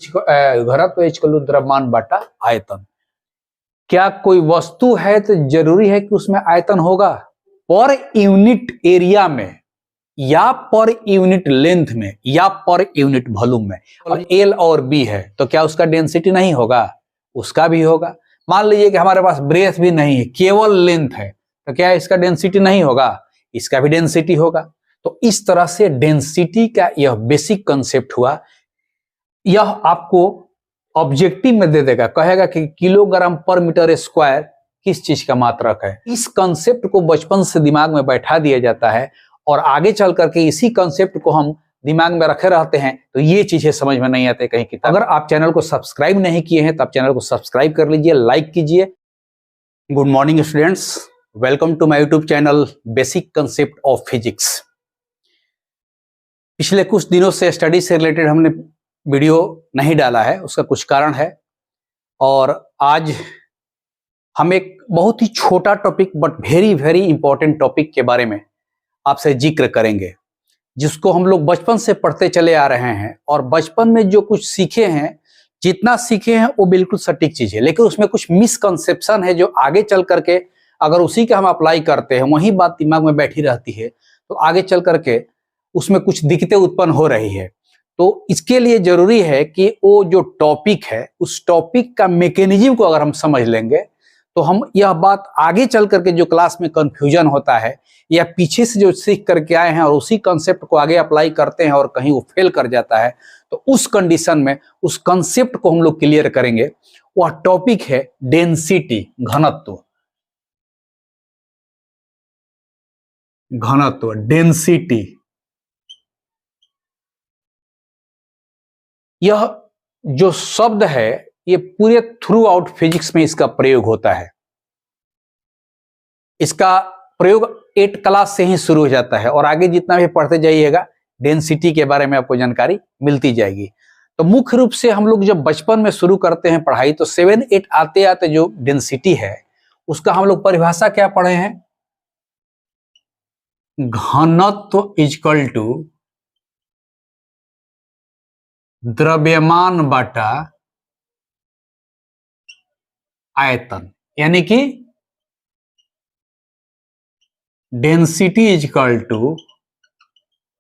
घनत्व इक्वल द्रव्यमान बटा आयतन। क्या कोई वस्तु है तो जरूरी है कि उसमें आयतन होगा? पर यूनिट एरिया में या पर यूनिट लेंथ में या पर यूनिट वॉल्यूम में। अब एल और बी है तो क्या उसका डेंसिटी नहीं होगा? उसका भी होगा। मान लीजिए कि हमारे पास ब्रेथ भी नहीं है, केवल लेंथ है, तो क्या इसका डेंसिटी नहीं होगा? इसका भी डेंसिटी होगा। तो इस तरह से डेंसिटी का यह बेसिक कंसेप्ट हुआ। यह आपको ऑब्जेक्टिव में दे देगा, कहेगा कि किलोग्राम पर मीटर स्क्वायर किस चीज का मात्रक है। इस कंसेप्ट को बचपन से दिमाग में बैठा दिया जाता है और आगे चल करके इसी कंसेप्ट को हम दिमाग में रखे रहते हैं तो ये चीजें समझ में नहीं आते कहीं किताब। अगर आप चैनल को सब्सक्राइब नहीं किए हैं तो आप चैनल को सब्सक्राइब कर लीजिए, लाइक कीजिए। Good morning students, welcome to my YouTube channel basic concept of physics. पिछले कुछ दिनों से स्टडी से रिलेटेड हमने वीडियो नहीं डाला है, उसका कुछ कारण है और आज हम एक बहुत ही छोटा topic but very very important topic के बारे में आपसे जिक्र करेंगे, जिसको हम लोग बचपन से पढ़ते चले आ रहे हैं और बचपन में जो कुछ सीखे हैं, जितना सीखे हैं वो बिल्कुल सटीक चीज है, लेकिन उसमें कुछ मिसकंसेप्शन है जो आगे चल करके अगर उसी का हम अप्लाई करते हैं, वही बात दिमाग में बैठी रहती है तो आगे चल करके उसमें कुछ दिक्कतें उत्पन्न हो रही है। तो इसके लिए जरूरी है कि वो जो टॉपिक है उस टॉपिक का मैकेनिज्म को अगर हम समझ लेंगे तो हम यह बात आगे चल करके जो क्लास में कंफ्यूजन होता है या पीछे से जो सीख करके आए हैं और उसी कंसेप्ट को आगे अप्लाई करते हैं और कहीं वो फेल कर जाता है, तो उस कंडीशन में उस कंसेप्ट को हम लोग क्लियर करेंगे। वह टॉपिक है डेंसिटी, घनत्व। घनत्व, डेंसिटी, यह जो शब्द है ये पूरे थ्रू आउट फिजिक्स में इसका प्रयोग होता है। इसका प्रयोग 8 क्लास से ही शुरू हो जाता है और आगे जितना भी पढ़ते जाइएगा डेंसिटी के बारे में आपको जानकारी मिलती जाएगी। तो मुख्य रूप से हम लोग जब बचपन में शुरू करते हैं पढ़ाई तो 7-8 आते आते जो डेंसिटी है उसका हम लोग परिभाषा क्या पढ़े हैं? घनत्व इक्वल टू द्रव्यमान बटा आयतन, यानी कि density equal to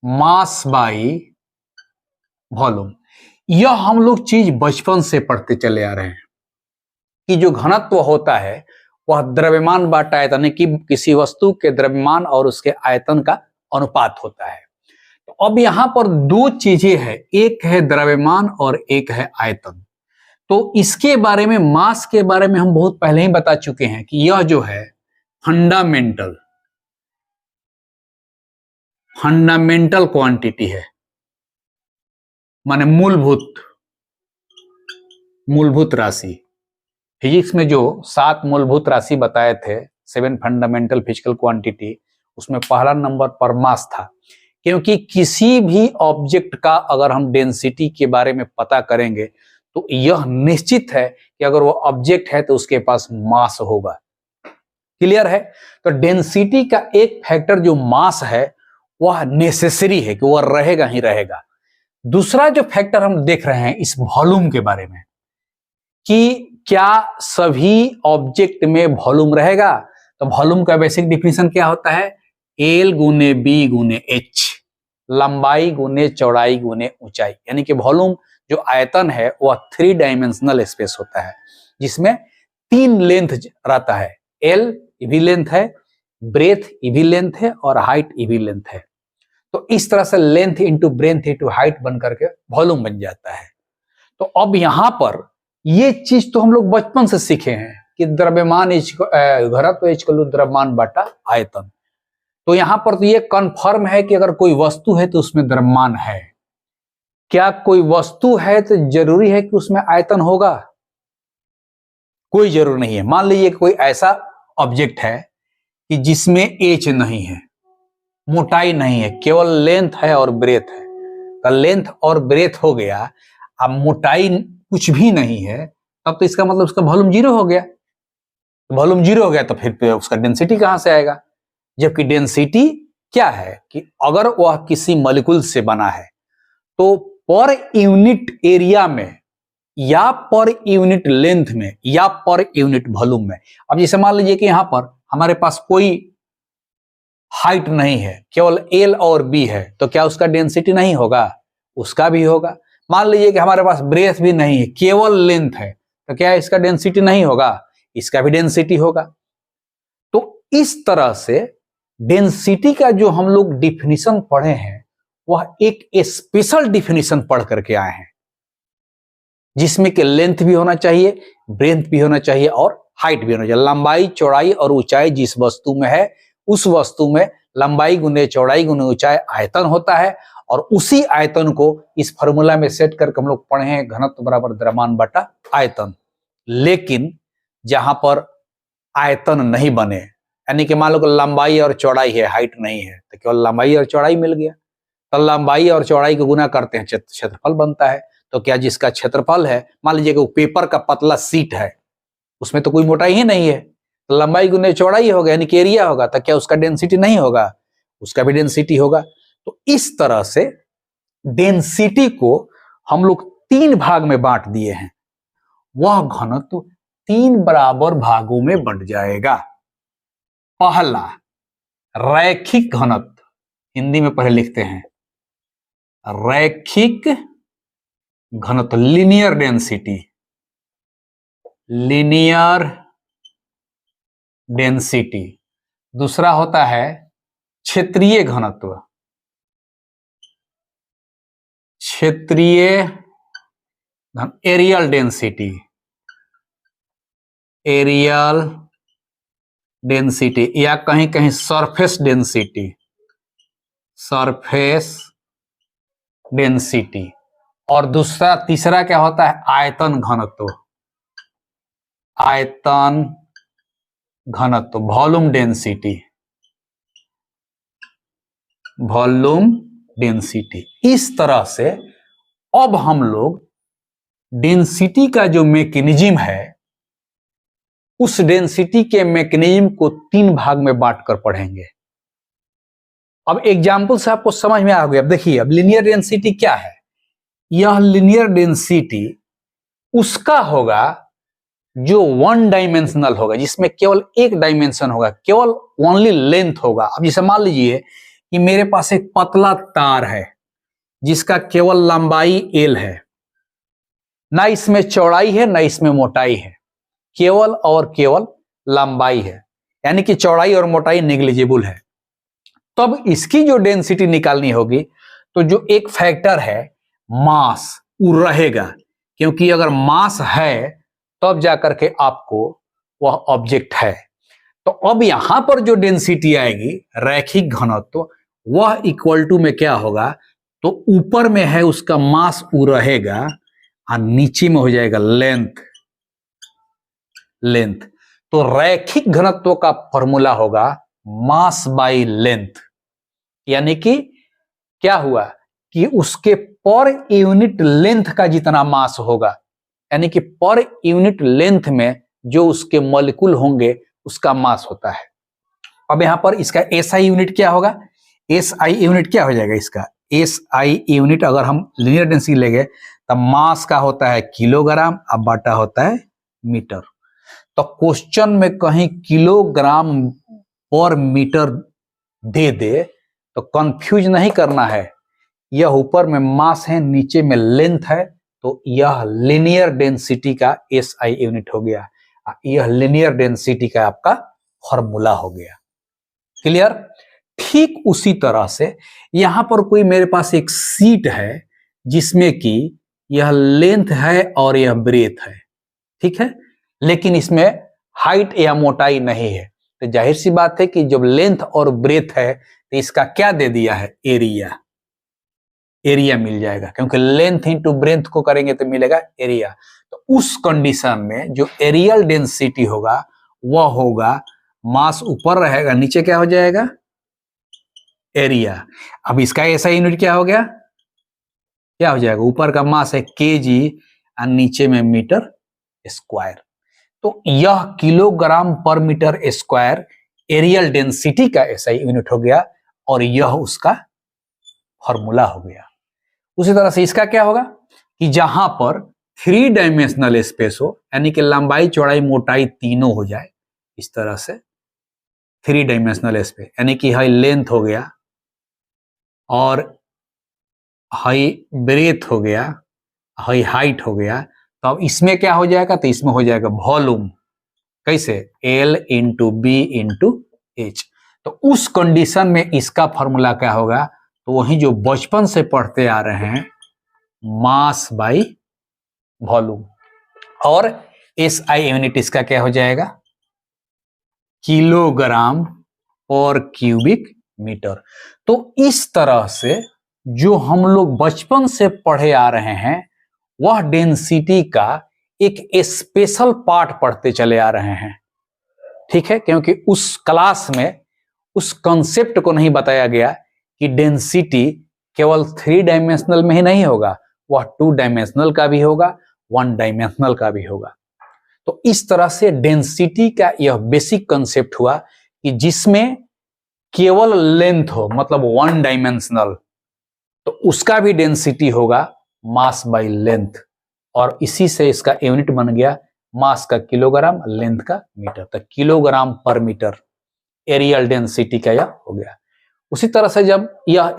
mass by volume. यह हम लोग चीज बचपन से पढ़ते चले आ रहे हैं कि जो घनत्व होता है वह द्रव्यमान बटा आयतन, यानी कि किसी वस्तु के द्रव्यमान और उसके आयतन का अनुपात होता है। तो अब यहां पर दो चीजें हैं, एक है द्रव्यमान और एक है आयतन। तो इसके बारे में, मास के बारे में हम बहुत पहले ही बता चुके हैं कि यह जो है फंडामेंटल क्वांटिटी है, माने मूलभूत राशि। फिजिक्स में जो 7 मूलभूत राशि बताए थे, 7 फंडामेंटल फिजिकल क्वांटिटी, उसमें पहला नंबर पर मास था। क्योंकि किसी भी ऑब्जेक्ट का अगर हम डेंसिटी के बारे में पता करेंगे तो यह निश्चित है कि अगर वो ऑब्जेक्ट है तो उसके पास मास होगा। क्लियर है? तो डेंसिटी का एक फैक्टर जो मास है वह नेसेसरी है कि वह रहेगा ही रहेगा। दूसरा जो फैक्टर हम देख रहे हैं इस वॉल्यूम के बारे में कि क्या सभी ऑब्जेक्ट में वॉल्यूम रहेगा। तो वॉल्यूम का बेसिक डिफिनेशन क्या होता है? L गुने B गुने H, लंबाई गुने चौड़ाई गुने ऊंचाई। यानी कि वॉल्यूम जो आयतन है वह 3 डायमेंशनल स्पेस होता है जिसमें 3 लेंथ रहता है। L भी लेंथ है, ब्रेथ भी लेंथ है और हाइट भी लेंथ है। तो इस तरह से length into breadth into height बन करके वॉल्यूम बन जाता है। तो अब यहां पर ये चीज तो हम लोग बचपन से सीखे हैं कि द्रव्यमान घनत्व इक्वल द्रव्यमान बटा आयतन। तो यहां पर तो ये कंफर्म है कि अगर कोई वस्तु है तो उसमें द्रव्यमान है। क्या कोई वस्तु है तो जरूरी है कि उसमें आयतन होगा? कोई जरूर नहीं है। मान लीजिए कोई ऐसा ऑब्जेक्ट है कि जिसमें एज नहीं है, मोटाई नहीं है, केवल लेंथ है और ब्रेथ है। तो लेंथ और ब्रेथ हो गया, अब मोटाई कुछ भी नहीं है, तब तो इसका मतलब उसका वॉल्यूम 0 हो गया। वॉल्यूम 0 हो गया तो फिर उसका डेंसिटी कहां से आएगा? जबकि डेंसिटी क्या है कि अगर वह किसी मॉलिक्यूल से बना है तो पर यूनिट एरिया में या पर यूनिट लेंथ में या पर यूनिट वॉल्यूम में। अब जैसे मान लीजिए कि यहां पर हमारे पास कोई हाइट नहीं है, केवल एल और बी है, तो क्या उसका डेंसिटी नहीं होगा? उसका भी होगा। मान लीजिए कि हमारे पास ब्रेथ भी नहीं है, केवल लेंथ है, तो क्या इसका डेंसिटी नहीं होगा? इसका भी डेंसिटी होगा। तो इस तरह से डेंसिटी का जो हम लोग डिफिनीशन पढ़े हैं वह एक स्पेशल डिफिनीशन पढ़ करके आए हैं, जिसमें कि लेंथ भी होना चाहिए, ब्रेथ भी होना चाहिए और हाइट भी होना चाहिए। लंबाई, चौड़ाई और ऊंचाई जिस वस्तु में है, उस वस्तु में लंबाई गुने चौड़ाई गुने ऊंचाई आयतन होता है, और उसी आयतन को इस फॉर्मूला में सेट करके हम लोग पढ़े हैं, घनत्व बराबर द्रव्यमान बटा आयतन। लेकिन जहां पर आयतन नहीं बने, यानी कि मान लो लंबाई और चौड़ाई है, हाइट नहीं है, तो केवल लंबाई और चौड़ाई मिल गया, तो लंबाई और चौड़ाई को गुना करते हैं, क्षेत्रफल बनता है। तो क्या जिसका क्षेत्रफल है, मान लीजिए कि वो पेपर का पतला सीट है, उसमें तो कोई मोटाई ही नहीं है, तो लंबाई गुने चौड़ाई होगा यानी कि एरिया होगा, तो क्या उसका डेंसिटी नहीं होगा? उसका भी डेंसिटी होगा। तो इस तरह से डेंसिटी को हम लोग 3 भाग में बांट दिए हैं। वह घनत्व 3 बराबर भागों में बंट जाएगा। पहला रैखिक घनत्व, हिंदी में पहले लिखते हैं रैखिक घनत्व, लीनियर डेंसिटी, लीनियर डेंसिटी। दूसरा होता है क्षेत्रीय घनत्व, क्षेत्रीय एरियल डेंसिटी, एरियल डेंसिटी, या कहीं कहीं सरफेस डेंसिटी, सरफेस डेंसिटी। और दूसरा तीसरा क्या होता है? आयतन घनत्व, आयतन घनत्व, वॉल्यूम डेंसिटी, वॉल्यूम डेंसिटी। इस तरह से अब हम लोग डेंसिटी का जो मैकेनिज्म है, उस डेंसिटी के मैकेनिज्म को 3 भाग में बांटकर पढ़ेंगे। अब एग्जाम्पल से आपको समझ में आ गया। अब देखिए, अब लीनियर डेंसिटी क्या है? यह लीनियर डेंसिटी उसका होगा जो 1 डायमेंशनल होगा, जिसमें केवल एक डायमेंशन होगा, केवल ओनली लेंथ होगा। अब जैसे मान लीजिए कि मेरे पास एक पतला तार है जिसका केवल लंबाई एल है, ना इसमें चौड़ाई है ना इसमें मोटाई है, केवल और केवल लंबाई है, यानी कि चौड़ाई और मोटाई नेग्लिजिबल है। तब इसकी जो डेंसिटी निकालनी होगी, तो जो एक फैक्टर है मास, वो रहेगा, क्योंकि अगर मास है तब जाकर के आपको वह ऑब्जेक्ट है। तो अब यहां पर जो डेंसिटी आएगी, रैखिक घनत्व, वह इक्वल टू में क्या होगा? तो ऊपर में है उसका मास, वो रहेगा, और नीचे में हो जाएगा लेंथ, लेंथ। तो रैखिक घनत्व का फॉर्मूला होगा मास बाय लेंथ, यानी कि क्या हुआ कि उसके पर यूनिट लेंथ का जितना मास होगा, यानी कि पर यूनिट लेंथ में जो उसके मॉलिक्यूल होंगे उसका मास होता है। अब यहां पर इसका एसआई यूनिट क्या होगा? एसआई यूनिट क्या हो जाएगा इसका? एसआई यूनिट अगर हम लीनियर डेंसिटी लेंगे तब मास का होता है किलोग्राम, अब बाटा होता है मीटर। तो क्वेश्चन में कहीं किलोग्राम पर मीटर दे दे तो कंफ्यूज नहीं करना है, यह ऊपर में मास है, नीचे में लेंथ है, तो यह लीनियर डेंसिटी का एसआई यूनिट हो गया, यह लीनियर डेंसिटी का आपका फॉर्मूला हो गया। क्लियर? ठीक उसी तरह से यहां पर कोई मेरे पास एक सीट है जिसमें कि यह लेंथ है और यह ब्रेथ है, ठीक है, लेकिन इसमें हाइट या मोटाई नहीं है। तो जाहिर सी बात है कि जब लेंथ और ब्रेथ है तो इसका क्या दे दिया है? एरिया, एरिया मिल जाएगा, क्योंकि लेंथ इंटू ब्रेथ को करेंगे तो मिलेगा एरिया। तो उस कंडीशन में जो एरियल डेंसिटी होगा वह होगा, मास ऊपर रहेगा, नीचे क्या हो जाएगा? एरिया। अब इसका ऐसा यूनिट क्या हो गया? क्या हो जाएगा? ऊपर का मास है केजी और नीचे में मीटर स्क्वायर। तो यह किलोग्राम पर मीटर स्क्वायर एरियल डेंसिटी का ऐसा यूनिट हो गया, और यह उसका फॉर्मूला हो गया। उसी तरह से इसका क्या होगा कि जहां पर थ्री डायमेंशनल स्पेस हो, यानी कि लंबाई चौड़ाई मोटाई तीनों हो जाए, इस तरह से थ्री डायमेंशनल स्पेस, यानी कि हाई लेंथ हो गया और हाई ब्रेथ हो गया, हाई हाइट हो गया, तो अब इसमें क्या हो जाएगा, तो इसमें हो जाएगा वॉल्यूम, कैसे, L into B into H. तो उस कंडीशन में इसका फॉर्मूला क्या होगा, तो वही जो बचपन से पढ़ते आ रहे हैं, मास बाई वॉल्यूम, और SI यूनिट इसका क्या हो जाएगा, किलोग्राम और क्यूबिक मीटर। तो इस तरह से जो हम लोग बचपन से पढ़े आ रहे हैं वह डेंसिटी का एक स्पेशल पार्ट पढ़ते चले आ रहे हैं, ठीक है, क्योंकि उस क्लास में उस कॉन्सेप्ट को नहीं बताया गया कि डेंसिटी केवल थ्री डायमेंशनल में ही नहीं होगा, वह टू डायमेंशनल का भी होगा, वन डायमेंशनल का भी होगा। तो इस तरह से डेंसिटी का यह बेसिक कॉन्सेप्ट हुआ कि जिसमें केवल लेंथ हो, मतलब वन डायमेंशनल, तो उसका भी डेंसिटी होगा मास बाय लेंथ, और इसी से इसका यूनिट बन गया मास का किलोग्राम, लेंथ का मीटर, तो किलोग्राम पर मीटर एरियल डेंसिटी का यह हो गया। उसी तरह से जब यह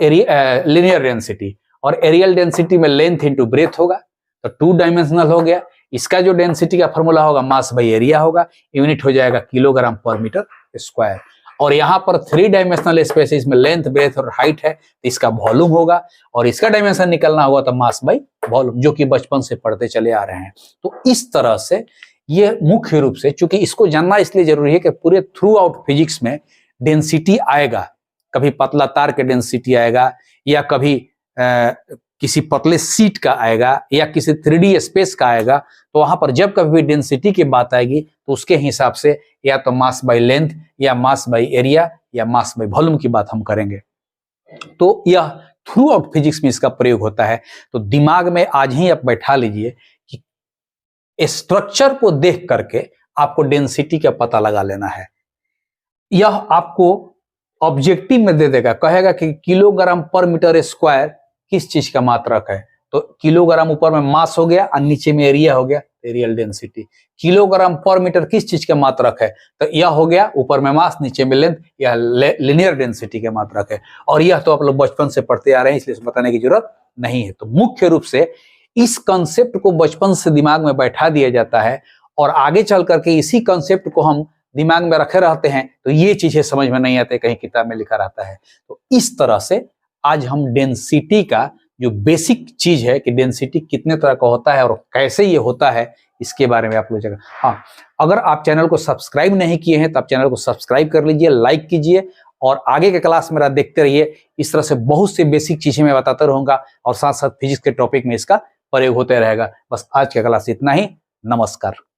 लिनियर डेंसिटी, और एरियल डेंसिटी में लेंथ इंटू ब्रेथ होगा, तो टू डायमेंशनल हो गया, इसका जो डेंसिटी का फॉर्मूला होगा मास बाई एरिया होगा, यूनिट हो जाएगा किलोग्राम पर मीटर स्क्वायर। और यहाँ पर थ्री डायमेंशनल स्पेस, इसमें लेंथ ब्रेथ और हाइट है, तो इसका वॉल्यूम होगा, और इसका डायमेंशन निकलना होगा तो मास बाई वॉल्यूम, जो कि बचपन से पढ़ते चले आ रहे हैं। तो इस तरह से ये मुख्य रूप से, चूंकि इसको जानना इसलिए जरूरी है कि पूरे थ्रू आउट फिजिक्स में डेंसिटी आएगा, कभी पतला तार के डेंसिटी आएगा, या कभी किसी पतले सीट का आएगा, या किसी 3D स्पेस का आएगा, तो वहां पर जब कभी भी डेंसिटी की बात आएगी तो उसके हिसाब से या तो मास बाय लेंथ, या मास बाय एरिया, या मास बाय वॉल्यूम की बात हम करेंगे। तो यह थ्रू आउट फिजिक्स में इसका प्रयोग होता है। तो दिमाग में आज ही आप बैठा लीजिए कि स्ट्रक्चर को देख करके आपको डेंसिटी का पता लगा लेना है। यह आपको ऑब्जेक्टिव में दे देगा, कहेगा कि किलोग्राम पर मीटर स्क्वायर किस चीज का मात्रक है, तो किलोग्राम ऊपर में मास हो गया और नीचे में एरिया हो गया, एरियल डेंसिटी। किलोग्राम पर मीटर किस चीज का मात्रक है, तो यह हो गया ऊपर में मास नीचे में लेंथ, यह लिनियर डेंसिटी का मात्रक है। और यह तो आप लोग बचपन से पढ़ते आ रहे हैं, इसलिए बताने की जरूरत नहीं है। तो मुख्य रूप से इस कंसेप्ट को बचपन से दिमाग में बैठा दिया जाता है, और आगे चल करके इसी कंसेप्ट को हम दिमाग में रखे रहते हैं तो ये चीजें समझ में नहीं आते, कहीं किताब में लिखा रहता है। तो इस तरह से आज हम डेंसिटी का जो बेसिक चीज है कि डेंसिटी कितने तरह का होता है और कैसे ये होता है, इसके बारे में आप लोग जगह। हाँ, अगर आप चैनल को सब्सक्राइब नहीं किए हैं तो आप चैनल को सब्सक्राइब कर लीजिए, लाइक कीजिए, और आगे के क्लास मेरा देखते रहिए। इस तरह से बहुत से बेसिक चीजें मैं बताता रहूंगा, और साथ साथ फिजिक्स के टॉपिक में इसका प्रयोग होते रहेगा। बस आज का क्लास इतना ही। नमस्कार।